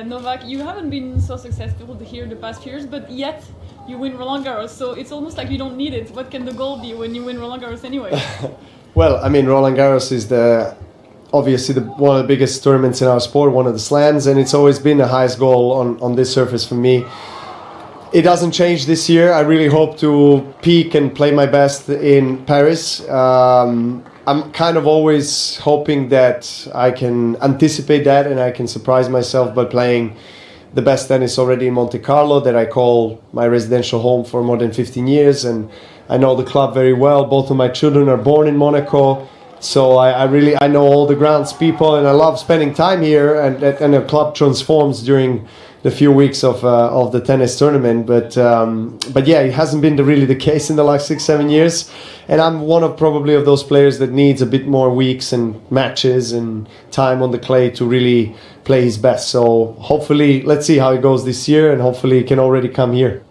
Novak, you haven't been so successful here the past few years, but yet you win Roland Garros, so it's almost like you don't need it. What can the goal be when you win Roland Garros anyway? Well, I mean, Roland Garros is obviously one of the biggest tournaments in our sport, one of the slams, and it's always been the highest goal on this surface for me. It doesn't change this year. I really hope to peak and play my best in Paris. I'm kind of always hoping that I can anticipate that and I can surprise myself by playing the best tennis already in Monte Carlo, that I call my residential home for more than 15 years. And I know the club very well. Both of my children are born in Monaco. So I know all the grounds people, and I love spending time here, and the club transforms during the few weeks of the tennis tournament, but yeah, it hasn't been really the case in the last 6-7 years, and I'm one of probably of those players that needs a bit more weeks and matches and time on the clay to really play his best. So hopefully, let's see how it goes this year, and hopefully it can already come here.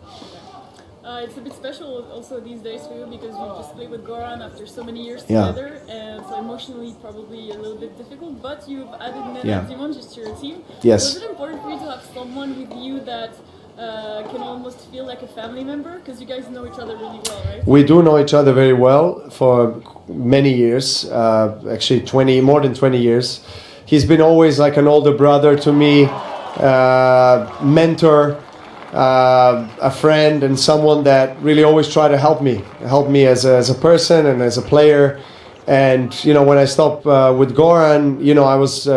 It's a bit special also these days for you because you just played with Goran after so many years together, and so emotionally probably a little bit difficult, but you've added Nadal just to your team. Yes. Was it important for you to have someone with you that can almost feel like a family member? Because you guys know each other really well, right? We do know each other very well for many years, actually more than 20 years. He's been always like an older brother to me, mentor, a friend, and someone that really always tried to help me as a person and as a player. And when I stopped with Goran, I was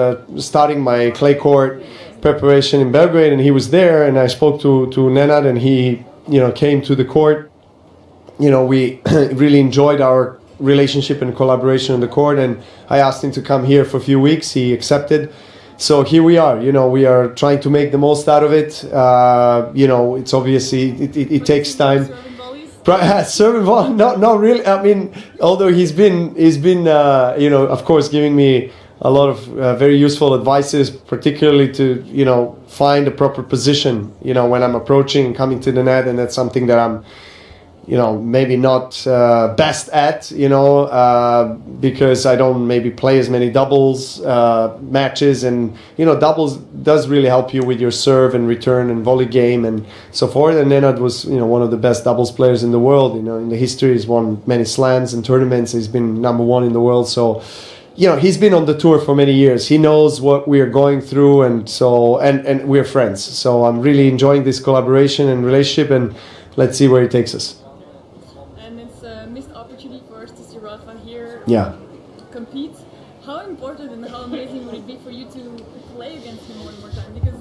starting my clay court preparation in Belgrade, and he was there, and I spoke to Nenad, and he came to the court. We really enjoyed our relationship and collaboration on the court, and I asked him to come here for a few weeks. He accepted. So here we are, we are trying to make the most out of it. It's obviously, it takes time. Serving ball, not really. I mean, although he's been, of course, giving me a lot of very useful advices, particularly to, find a proper position, when I'm approaching and coming to the net, and that's something that I'm, maybe not best at, because I don't maybe play as many doubles matches, and doubles does really help you with your serve and return and volley game and so forth. And Nenad was one of the best doubles players in the world. In the history, he's won many slams and tournaments. He's been number one in the world. So he's been on the tour for many years. He knows what we are going through, and we're friends. So I'm really enjoying this collaboration and relationship, and let's see where it takes us. Yeah. Compete. How important and how amazing would it be for you to play against him one more time? Because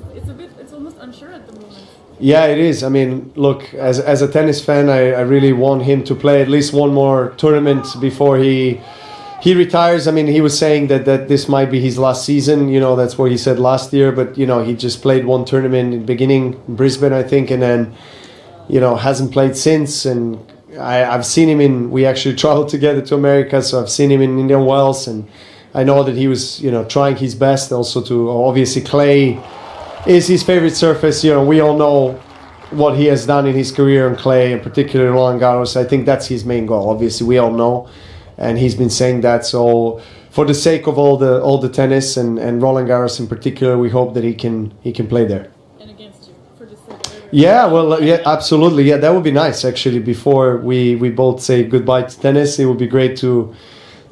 it's almost unsure at the moment. Yeah, it is. I mean, look, as a tennis fan, I really want him to play at least one more tournament before he retires. I mean, he was saying that this might be his last season. That's what he said last year. But he just played one tournament in the beginning in Brisbane, I think, and then hasn't played since. And I've seen him we actually traveled together to America, so I've seen him in Indian Wells, and I know that he was, trying his best also to, obviously clay is his favorite surface. We all know what he has done in his career on clay, and particularly Roland Garros. I think that's his main goal. Obviously, we all know, and he's been saying that. So for the sake of all the tennis and Roland Garros in particular, we hope that he can play there. Yeah, well, yeah, absolutely. Yeah, that would be nice, actually. Before we both say goodbye to tennis, it would be great to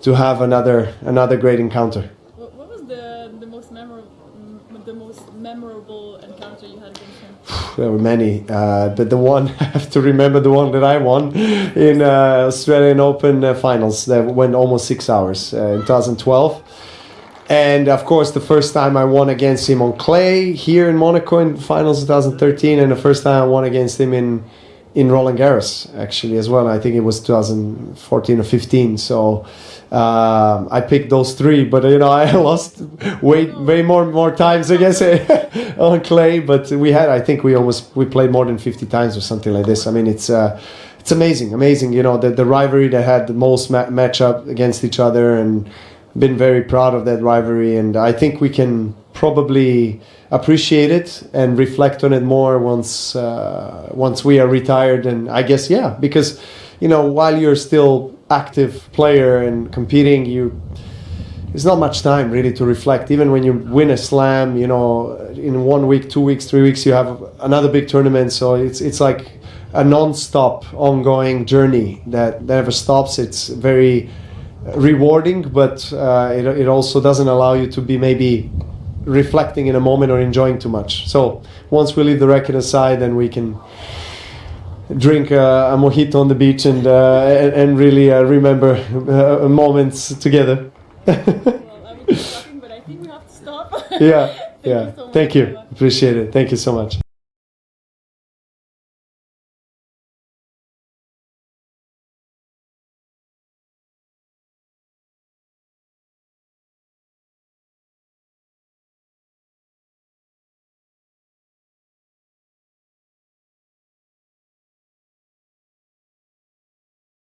have another great encounter. What was the most memorable encounter you had against him? There were many, but the one I have to remember, the one that I won in Australian Open finals that went almost 6 hours in 2012. And of course, the first time I won against him on clay here in Monaco in finals 2013, and the first time I won against him in Roland Garros actually as well. I think it was 2014 or 15. So I picked those three, but I lost way more times against it on clay. But I think we played more than 50 times or something like this. I mean, it's amazing. The rivalry that had the most matchup against each other, and been very proud of that rivalry, and I think we can probably appreciate it and reflect on it more once we are retired. And I guess because while you're still active player and competing, there's not much time really to reflect. Even when you win a slam, you know, in 1 week, 2 weeks, 3 weeks, you have another big tournament. So it's like a non-stop, ongoing journey that never stops. It's very rewarding, but it also doesn't allow you to be maybe reflecting in a moment or enjoying too much. So once we leave the racket aside, then we can drink a mojito on the beach and really remember moments together. Well, I would keep talking, but I think we have to stop. Yeah, Thank you so much. Thank you. Appreciate it. Thank you so much.